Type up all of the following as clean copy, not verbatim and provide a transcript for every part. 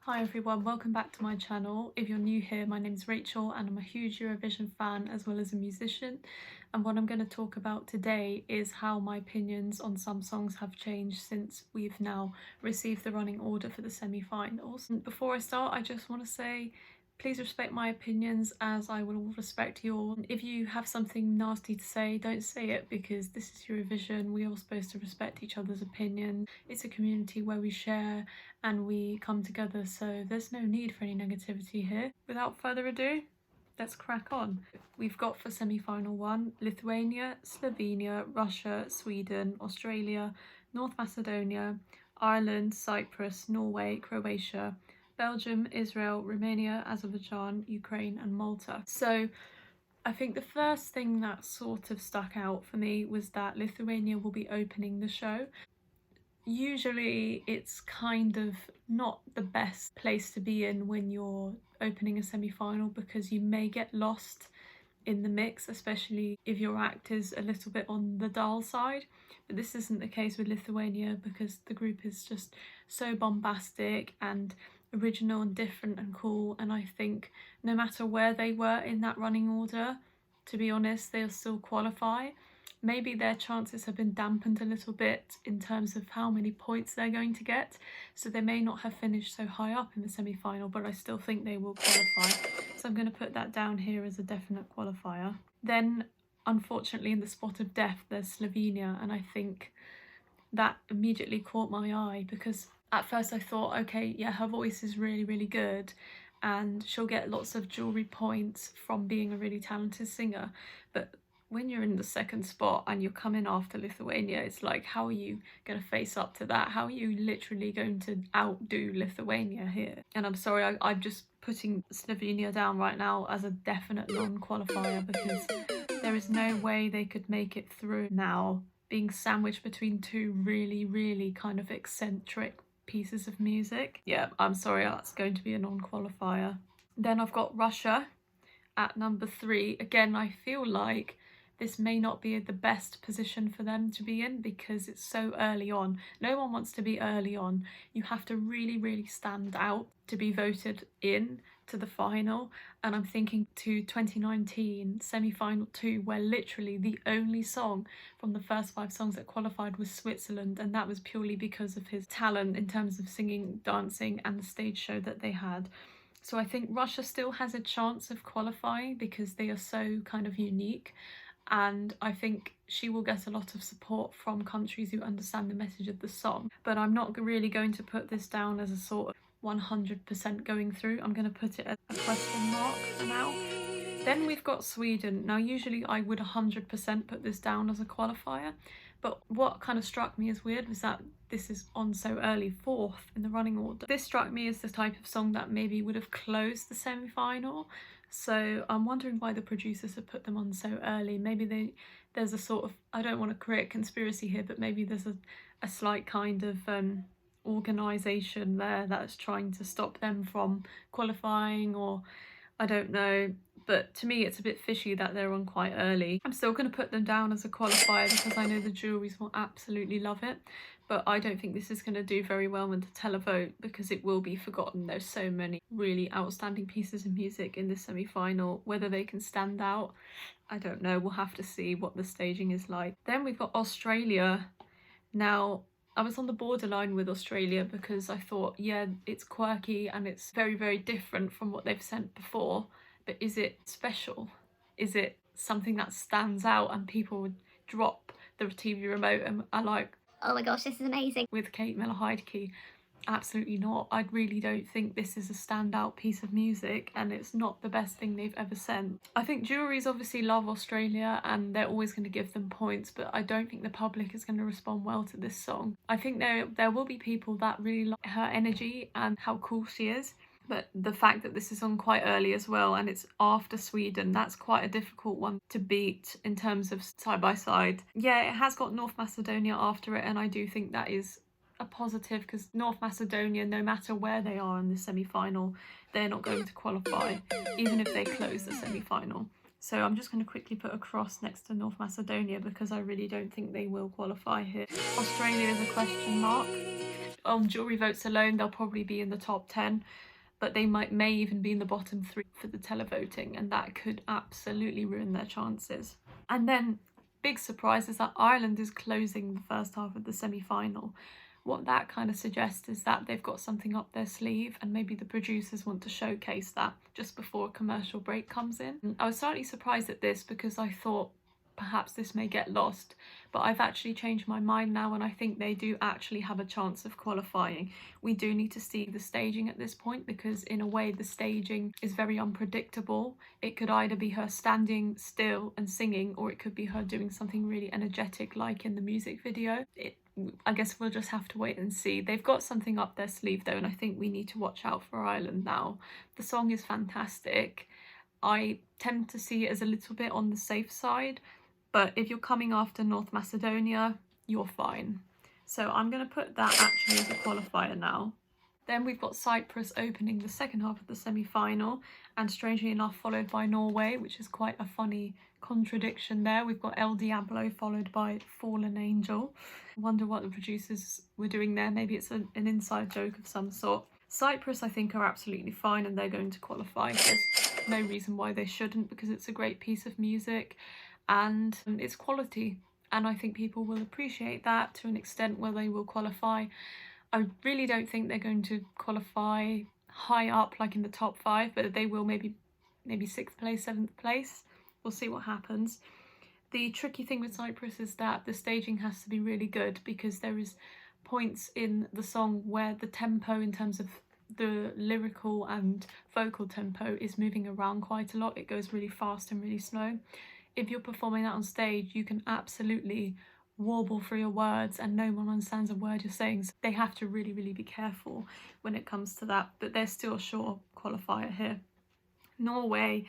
Hi everyone, welcome back to my channel. If you're new here, my name is Rachel and I'm a huge Eurovision fan as well as a musician. And what I'm going to talk about today is how my opinions on some songs have changed since we've now received the running order for the semi-finals. Before I start, I just want to say please respect my opinions as I will respect yours. If you have something nasty to say, don't say it because this is Eurovision. We're all supposed to respect each other's opinion. It's a community where we share and we come together, so there's no need for any negativity here. Without further ado, let's crack on. We've got for semi-final one, Lithuania, Slovenia, Russia, Sweden, Australia, North Macedonia, Ireland, Cyprus, Norway, Croatia, Belgium, Israel, Romania, Azerbaijan, Ukraine and Malta. So I think the first thing that sort of stuck out for me was that Lithuania will be opening the show. Usually it's kind of not the best place to be in when you're opening a semi-final because you may get lost in the mix, especially if your act is a little bit on the dull side. But this isn't the case with Lithuania because the group is just so bombastic and original and different and cool, and I think no matter where they were in that running order, to be honest, they'll still qualify. Maybe their chances have been dampened a little bit in terms of how many points they're going to get, so they may not have finished so high up in the semi-final, but I still think they will qualify. So I'm going to put that down here as a definite qualifier. Then, unfortunately, in the spot of death, there's Slovenia, and I think that immediately caught my eye because at first I thought, okay, yeah, her voice is really, really good and she'll get lots of jewelry points from being a really talented singer. But when you're in the second spot and you're coming after Lithuania, it's like, how are you going to face up to that? How are you literally going to outdo Lithuania here? And I'm sorry, I'm just putting Slovenia down right now as a definite non-qualifier because there is no way they could make it through now, being sandwiched between two really, really kind of eccentric pieces of music. Yeah, I'm sorry, that's going to be a non-qualifier. Then I've got Russia at number 3. Again, I feel like this may not be the best position for them to be in because it's so early on. No one wants to be early on. You have to really, really stand out to be voted in to the final. And I'm thinking to 2019 semi-final 2, where literally the only song from the first 5 songs that qualified was Switzerland, and that was purely because of his talent in terms of singing, dancing and the stage show that they had. So I think Russia still has a chance of qualifying because they are so kind of unique, and I think she will get a lot of support from countries who understand the message of the song. But I'm not really going to put this down as a sort of 100% going through. I'm going to put it as a question mark for now. Then we've got Sweden. Now usually I would 100% put this down as a qualifier, but what kind of struck me as weird was that this is on so early, 4th in the running order. This struck me as the type of song that maybe would have closed the semi-final, so I'm wondering why the producers have put them on so early. Maybe there's a sort of, I don't want to create conspiracy here, but maybe there's a slight kind of organisation there that's trying to stop them from qualifying, or I don't know. But to me it's a bit fishy that they're on quite early. I'm still going to put them down as a qualifier because I know the juries will absolutely love it, but I don't think this is going to do very well in the televote because it will be forgotten. There's so many really outstanding pieces of music in this semi-final. Whether they can stand out, I don't know. We'll have to see what the staging is like. Then we've got Australia. Now I was on the borderline with Australia because I thought, yeah, it's quirky and it's very, very different from what they've sent before. But is it special? Is it something that stands out and people would drop the TV remote and are like, oh my gosh, this is amazing? With Kate Miller-Heidke, absolutely not. I really don't think this is a standout piece of music and it's not the best thing they've ever sent. I think juries obviously love Australia and they're always going to give them points, but I don't think the public is going to respond well to this song. I think there will be people that really like her energy and how cool she is. But the fact that this is on quite early as well and it's after Sweden, that's quite a difficult one to beat in terms of side by side. Yeah, it has got North Macedonia after it, and I do think that is a positive because North Macedonia, no matter where they are in the semi-final, they're not going to qualify even if they close the semi-final. So I'm just going to quickly put a cross next to North Macedonia because I really don't think they will qualify here. Australia is a question mark. On jury votes alone, they'll probably be in the top 10, but they may even be in the bottom 3 for the televoting, and that could absolutely ruin their chances. And then, big surprise is that Ireland is closing the first half of the semi-final. What that kind of suggests is that they've got something up their sleeve, and maybe the producers want to showcase that just before a commercial break comes in. I was slightly surprised at this because I thought perhaps this may get lost, but I've actually changed my mind now, and I think they do actually have a chance of qualifying. We do need to see the staging at this point because in a way the staging is very unpredictable. It could either be her standing still and singing, or it could be her doing something really energetic like in the music video. I guess we'll just have to wait and see. They've got something up their sleeve though, and I think we need to watch out for Ireland now. The song is fantastic. I tend to see it as a little bit on the safe side, but if you're coming after North Macedonia, you're fine. So I'm going to put that actually as a qualifier now. Then we've got Cyprus opening the second half of the semi-final, and strangely enough followed by Norway, which is quite a funny contradiction there. We've got El Diablo followed by Fallen Angel. I wonder what the producers were doing there. Maybe it's an inside joke of some sort. Cyprus, I think, are absolutely fine and they're going to qualify. There's no reason why they shouldn't because it's a great piece of music and it's quality. And I think people will appreciate that to an extent where they will qualify. I really don't think they're going to qualify high up like in the top 5, but they will maybe 6th place, 7th place. We'll see what happens. The tricky thing with Cyprus is that the staging has to be really good because there is points in the song where the tempo in terms of the lyrical and vocal tempo is moving around quite a lot. It goes really fast and really slow. If you're performing that on stage, you can absolutely warble through your words and no one understands a word you're saying. So they have to really, really be careful when it comes to that, but they're still a sure qualifier here. Norway.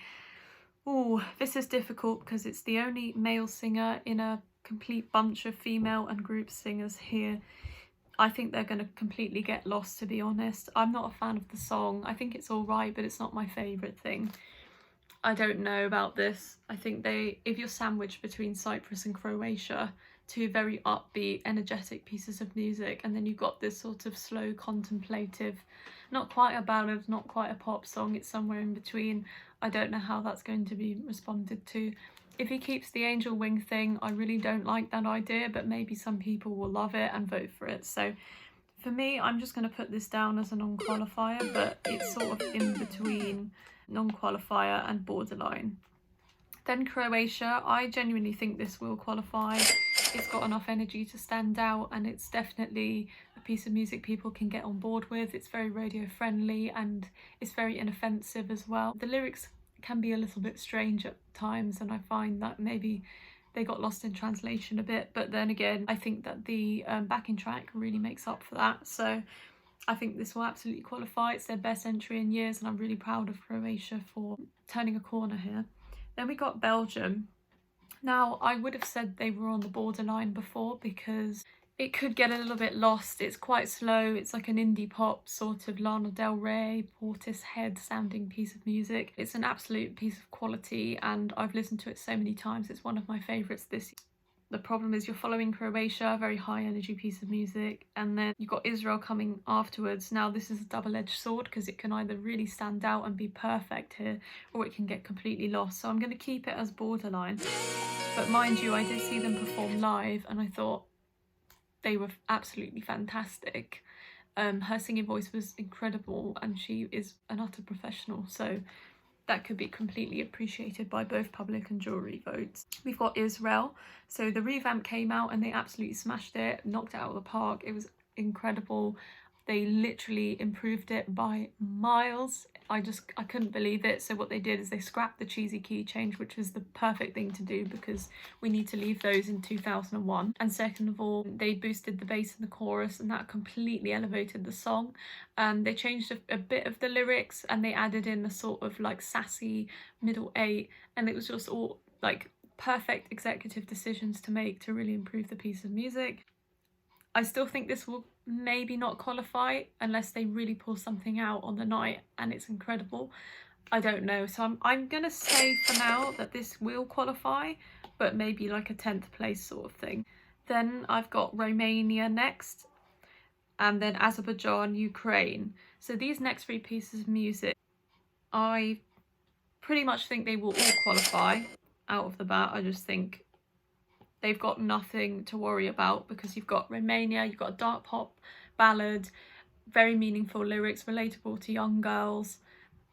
Oh, this is difficult because it's the only male singer in a complete bunch of female and group singers here. I think they're going to completely get lost, to be honest. I'm not a fan of the song. I think it's all right, but it's not my favourite thing. I don't know about this. I think if you're sandwiched between Cyprus and Croatia, two very upbeat, energetic pieces of music, and then you've got this sort of slow, contemplative, not quite a ballad, not quite a pop song, it's somewhere in between. I don't know how that's going to be responded to. If he keeps the angel wing thing, I really don't like that idea, but maybe some people will love it and vote for it. So for me, I'm just going to put this down as a non-qualifier, but it's sort of in between non-qualifier and borderline. Then Croatia, I genuinely think this will qualify. It's got enough energy to stand out and it's definitely a piece of music people can get on board with. It's very radio friendly and it's very inoffensive as well. The lyrics can be a little bit strange at times and I find that maybe they got lost in translation a bit, but then again I think that the backing track really makes up for that. So I think this will absolutely qualify. It's their best entry in years and I'm really proud of Croatia for turning a corner here. Then we got Belgium. Now I would have said they were on the borderline before because it could get a little bit lost. It's quite slow. It's like an indie pop sort of Lana Del Rey, Portishead sounding piece of music. It's an absolute piece of quality and I've listened to it so many times. It's one of my favourites this year. The problem is you're following Croatia, a very high energy piece of music, and then you've got Israel coming afterwards. Now this is a double-edged sword because it can either really stand out and be perfect here or it can get completely lost. So I'm going to keep it as borderline. But mind you, I did see them perform live and I thought they were absolutely fantastic. Her singing voice was incredible and she is an utter professional. So that could be completely appreciated by both public and jury votes. We've got Israel. So the revamp came out and they absolutely smashed it, knocked it out of the park. It was incredible. They literally improved it by miles. I couldn't believe it. So what they did is they scrapped the cheesy key change, which was the perfect thing to do because we need to leave those in 2001. And second of all, they boosted the bass in the chorus and that completely elevated the song. They changed a bit of the lyrics and they added in a sort of like sassy middle 8 and it was just all like perfect executive decisions to make to really improve the piece of music. I still think this will maybe not qualify unless they really pull something out on the night and it's incredible. I don't know. So I'm gonna say for now that this will qualify, but maybe like a 10th place sort of thing. Then I've got Romania next, and then Azerbaijan, Ukraine. So these next three pieces of music, I pretty much think they will all qualify out of the bat. I just think they've got nothing to worry about because you've got Romania, you've got a dark pop ballad, very meaningful lyrics, relatable to young girls.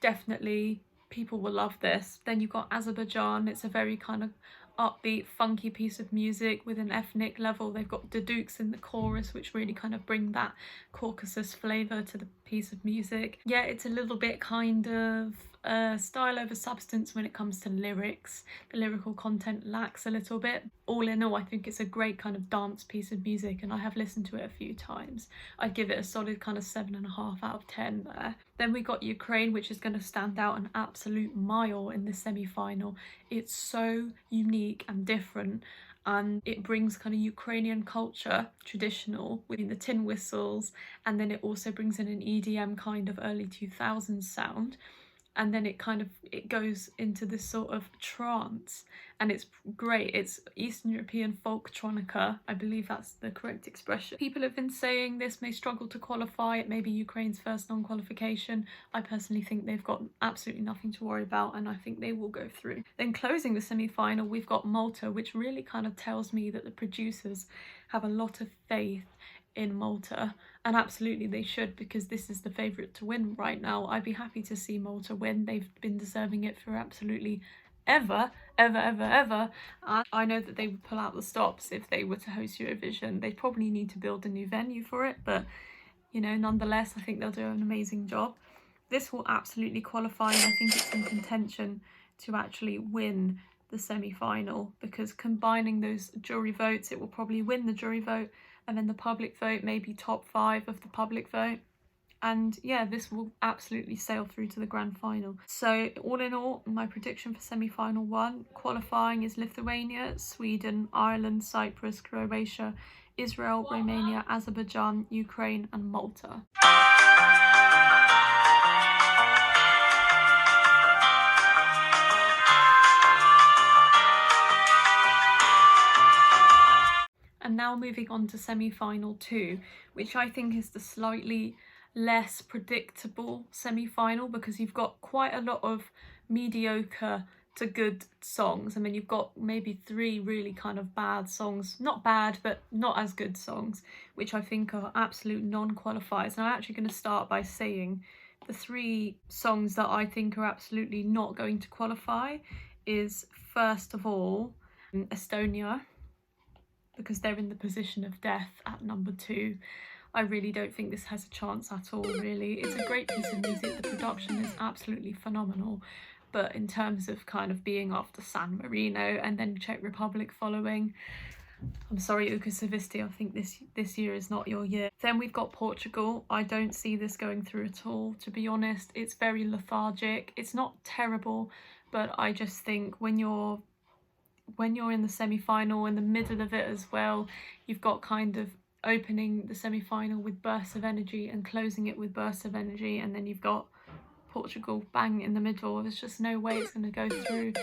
Definitely people will love this. Then you've got Azerbaijan. It's a very kind of upbeat, funky piece of music with an ethnic level. They've got dudukes in the chorus, which really kind of bring that Caucasus flavour to the piece of music. Yeah, it's a little bit kind of style over substance when it comes to lyrics. The lyrical content lacks a little bit. All in all, I think it's a great kind of dance piece of music, and I have listened to it a few times. I'd give it a solid kind of 7.5 out of 10 there. Then we got Ukraine, which is going to stand out an absolute mile in the semi-final. It's so unique and different, and it brings kind of Ukrainian culture, traditional, with the tin whistles, and then it also brings in an EDM kind of early 2000s sound. And then it goes into this sort of trance, and it's great. It's Eastern European folktronica, I believe that's the correct expression. People have been saying this may struggle to qualify. It may be Ukraine's first non-qualification. I personally think they've got absolutely nothing to worry about, and I think they will go through. Then closing the semi-final, we've got Malta, which really kind of tells me that the producers have a lot of faith in Malta, and absolutely they should, because this is the favourite to win right now. I'd be happy to see Malta win. They've been deserving it for absolutely ever. I know that they would pull out the stops if they were to host Eurovision. They'd probably need to build a new venue for it, but you know, nonetheless, I think they'll do an amazing job. This will absolutely qualify, and I think it's in contention to actually win the semi-final, because combining those jury votes, it will probably win the jury vote, and then the public vote, maybe top 5 of the public vote. And yeah, this will absolutely sail through to the grand final. So all in all, my prediction for semi-final 1 qualifying is Lithuania, Sweden, Ireland, Cyprus, Croatia, Israel, Romania, Azerbaijan, Ukraine and Malta. And now moving on to semi-final 2, which I think is the slightly less predictable semi-final, because you've got quite a lot of mediocre to good songs. I mean, you've got maybe 3 really kind of bad songs, not bad, but not as good songs, which I think are absolute non-qualifiers. And I'm actually going to start by saying the 3 songs that I think are absolutely not going to qualify is, first of all, Estonia, because they're in the position of death at number 2. I really don't think this has a chance at all, really. It's a great piece of music. The production is absolutely phenomenal. But in terms of kind of being after San Marino and then Czech Republic following, I'm sorry, Ukasavisti, I think this year is not your year. Then we've got Portugal. I don't see this going through at all, to be honest. It's very lethargic. It's not terrible, but I just think when you're in the semi-final, in the middle of it as well, you've got kind of opening the semi-final with bursts of energy and closing it with bursts of energy, and then you've got Portugal bang in the middle. There's just no way it's going to go through,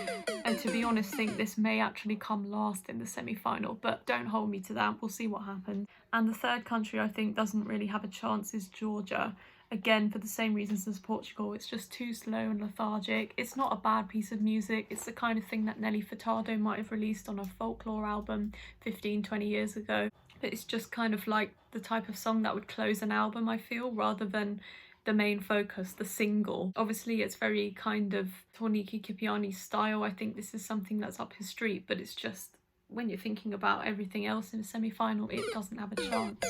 and to be honest, I think this may actually come last in the semi-final, but don't hold me to that. We'll see what happens. And the third country I think doesn't really have a chance is Georgia. Again, for the same reasons as Portugal, it's just too slow and lethargic. It's not a bad piece of music. It's the kind of thing that Nelly Furtado might have released on a folklore album 15-20 years ago. But it's just kind of like the type of song that would close an album, I feel, rather than the main focus, the single. Obviously, it's very kind of Torniki Kipiani style. I think this is something that's up his street, but it's just, when you're thinking about everything else in a semi-final, it doesn't have a chance.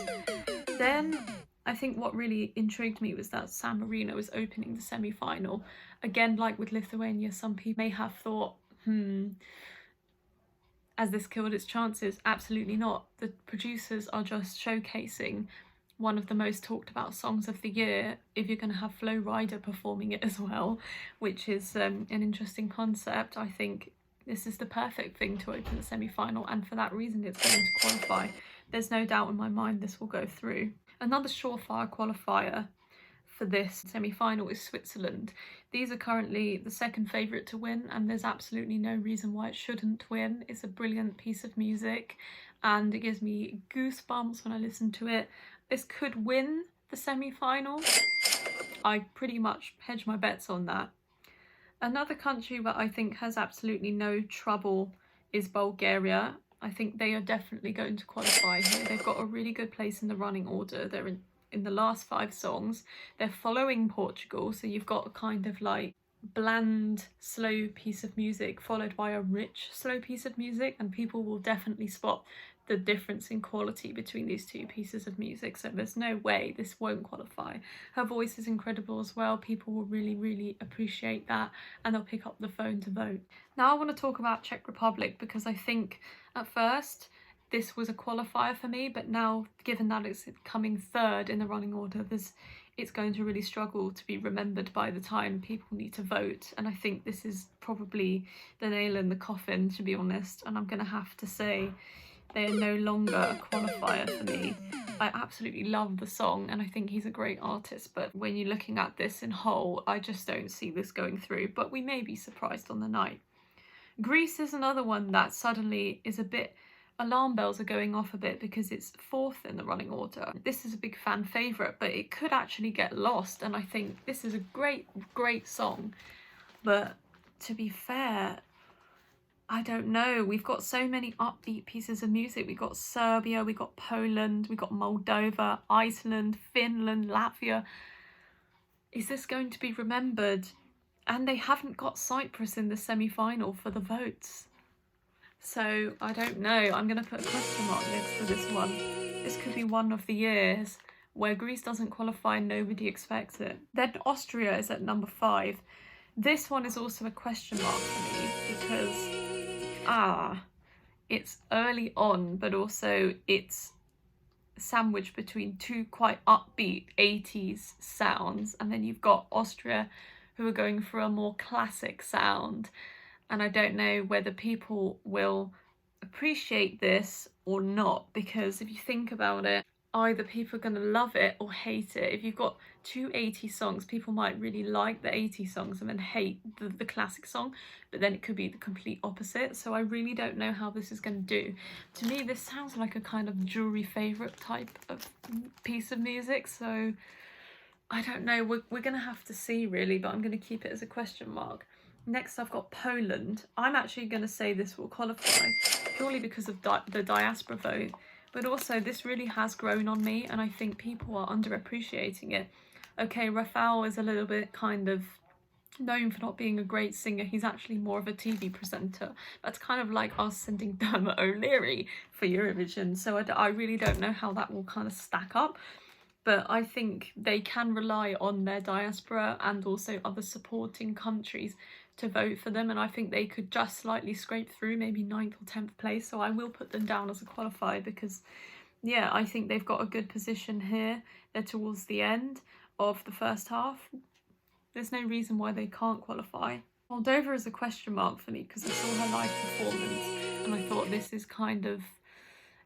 Then I think what really intrigued me was that San Marino is opening the semi-final. Again, like with Lithuania, some people may have thought, has this killed its chances? Absolutely not. The producers are just showcasing one of the most talked about songs of the year, if you're going to have Flo Rida performing it as well, which is an interesting concept. I think this is the perfect thing to open the semi-final, and for that reason it's going to qualify. There's no doubt in my mind this will go through. Another surefire qualifier for this semi-final is Switzerland. These are currently the second favourite to win, and there's absolutely no reason why it shouldn't win. It's a brilliant piece of music and it gives me goosebumps when I listen to it. This could win the semi-final. I pretty much hedge my bets on that. Another country that I think has absolutely no trouble is Bulgaria. I think they are definitely going to qualify here. They've got a really good place in the running order. They're in the last 5 songs. They're following Portugal, so you've got a kind of like bland, slow piece of music followed by a rich, slow piece of music, and people will definitely spot the difference in quality between these two pieces of music, so there's no way this won't qualify. Her voice is incredible as well. People will really appreciate that, and they'll pick up the phone to vote. Now I want to talk about Czech Republic, because I think at first this was a qualifier for me, but now given that it's coming third in the running order, it's going to really struggle to be remembered by the time people need to vote, and I think this is probably the nail in the coffin, to be honest, and I'm going to have to say they are no longer a qualifier for me. I absolutely love the song and I think he's a great artist, but when you're looking at this in whole, I just don't see this going through, but we may be surprised on the night. Greece is another one that suddenly is a bit, alarm bells are going off a bit because it's 4th in the running order. This is a big fan favourite, but it could actually get lost, and I think this is a great song, but to be fair, I don't know. We've got so many upbeat pieces of music. We've got Serbia, we've got Poland, we've got Moldova, Iceland, Finland, Latvia. Is this going to be remembered? And they haven't got Cyprus in the semi-final for the votes. So I don't know. I'm going to put a question mark next to this one. This could be one of the years where Greece doesn't qualify and nobody expects it. Then Austria is at number 5. This one is also a question mark for me because it's early on, but also it's sandwiched between two quite upbeat 80s sounds, and then you've got Austria who are going for a more classic sound, and I don't know whether people will appreciate this or not, because if you think about it, either people are going to love it or hate it. If you've got two 80s songs, people might really like the 80s songs and then hate the classic song, but then it could be the complete opposite. So I really don't know how this is going to do. To me, this sounds like a kind of jury favourite type of piece of music, so I don't know. We're going to have to see really, but I'm going to keep it as a question mark. Next, I've got Poland. I'm actually going to say this will qualify purely because of the diaspora vote. But also, this really has grown on me, and I think people are underappreciating it. Okay, Rafał is a little bit kind of known for not being a great singer. He's actually more of a TV presenter. That's kind of like us sending Dermot O'Leary for Eurovision. So I really don't know how that will kind of stack up. But I think they can rely on their diaspora and also other supporting countries to vote for them, and I think they could just slightly scrape through, maybe 9th or 10th place, so I will put them down as a qualifier because, yeah, I think they've got a good position here. They're towards the end of the first half. There's no reason why they can't qualify. Moldova is a question mark for me because I saw her live performance and I thought this is kind of,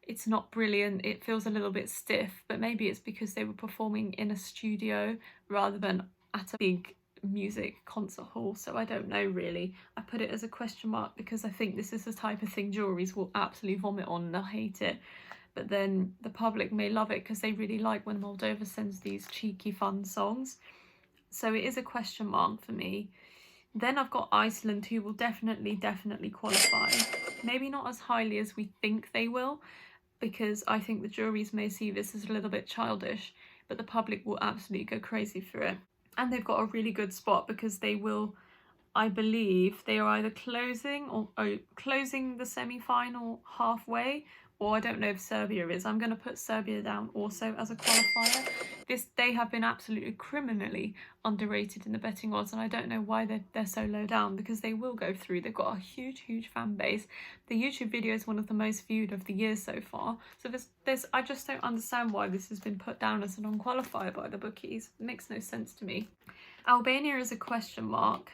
it's not brilliant, it feels a little bit stiff, but maybe it's because they were performing in a studio rather than at a big music concert hall, so I don't know really. I put it as a question mark because I think this is the type of thing juries will absolutely vomit on and they'll hate it, but then the public may love it because they really like when Moldova sends these cheeky fun songs, so it is a question mark for me. Then I've got Iceland, who will definitely qualify, maybe not as highly as we think they will, because I think the juries may see this as a little bit childish, but the public will absolutely go crazy for it. And they've got a really good spot because they will, I believe, they are either closing the semi-final halfway, or I don't know if Serbia is. I'm going to put Serbia down also as a qualifier. They have been absolutely criminally underrated in the betting odds, and I don't know why they're so low down, because they will go through. They've got a huge fan base. The YouTube video is one of the most viewed of the year so far. So I just don't understand why this has been put down as a non-qualifier by the bookies. It makes no sense to me. Albania is a question mark,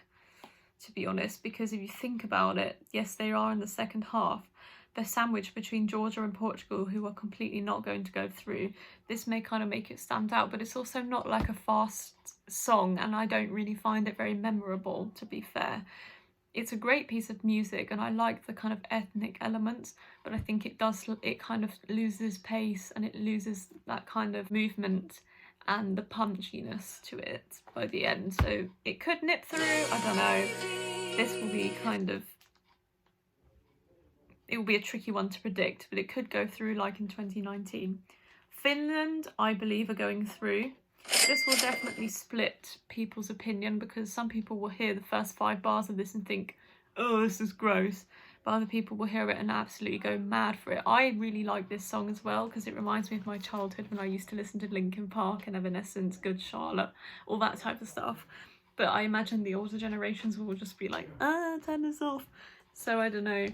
to be honest, because if you think about it, yes, they are in the second half, they're sandwiched between Georgia and Portugal, who are completely not going to go through. This may kind of make it stand out, but it's also not like a fast song, and I don't really find it very memorable, to be fair. It's a great piece of music and I like the kind of ethnic elements, but I think it kind of loses pace and it loses that kind of movement and the punchiness to it by the end. So it could nip through, I don't know. This will be it will be a tricky one to predict, but it could go through like in 2019. Finland, I believe, are going through. This will definitely split people's opinion because some people will hear the first 5 bars of this and think, oh, this is gross. But other people will hear it and absolutely go mad for it. I really like this song as well because it reminds me of my childhood when I used to listen to Linkin Park and Evanescence, Good Charlotte, all that type of stuff. But I imagine the older generations will just be like, turn this off. So I don't know.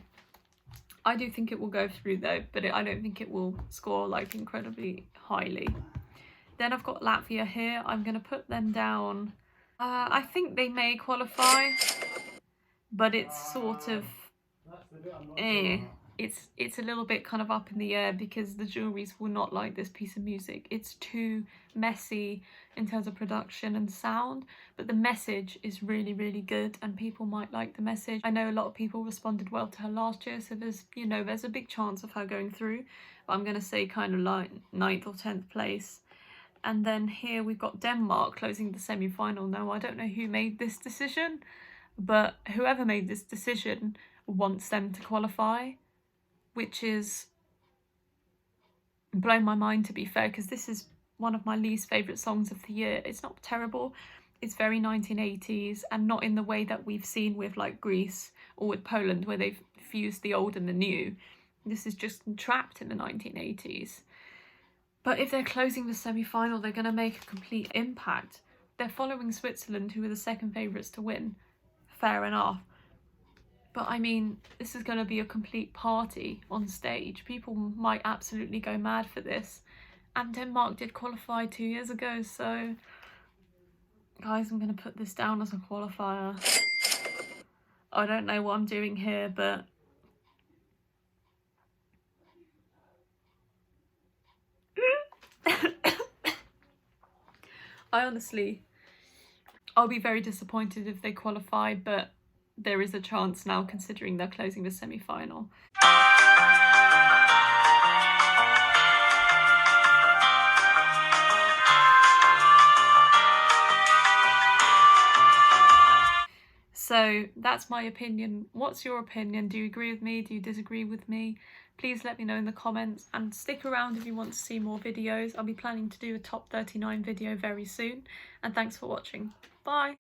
I do think it will go through though, but I don't think it will score like incredibly highly. Then I've got Latvia here. I'm going to put them down. I think they may qualify, but it's sort of, it's a little bit kind of up in the air because the juries will not like this piece of music. It's too messy in terms of production and sound, but the message is really, really good and people might like the message. I know a lot of people responded well to her last year, so there's a big chance of her going through, but I'm going to say kind of like 9th or 10th place. And then here we've got Denmark closing the semi-final. Now, I don't know who made this decision, but whoever made this decision wants them to qualify, which is blown my mind, to be fair, because this is one of my least favourite songs of the year. It's not terrible. It's very 1980s and not in the way that we've seen with like Greece or with Poland where they've fused the old and the new. This is just trapped in the 1980s. But if they're closing the semi-final, they're going to make a complete impact. They're following Switzerland, who are the second favourites to win. Fair enough. But I mean, this is going to be a complete party on stage. People might absolutely go mad for this. And Denmark did qualify 2 years ago, so... Guys, I'm going to put this down as a qualifier. I don't know what I'm doing here, but... I'll be very disappointed if they qualify, but there is a chance now considering they're closing the semi-final. So that's my opinion. What's your opinion? Do you agree with me? Do you disagree with me? Please let me know in the comments and stick around if you want to see more videos. I'll be planning to do a top 39 video very soon. And thanks for watching. Bye!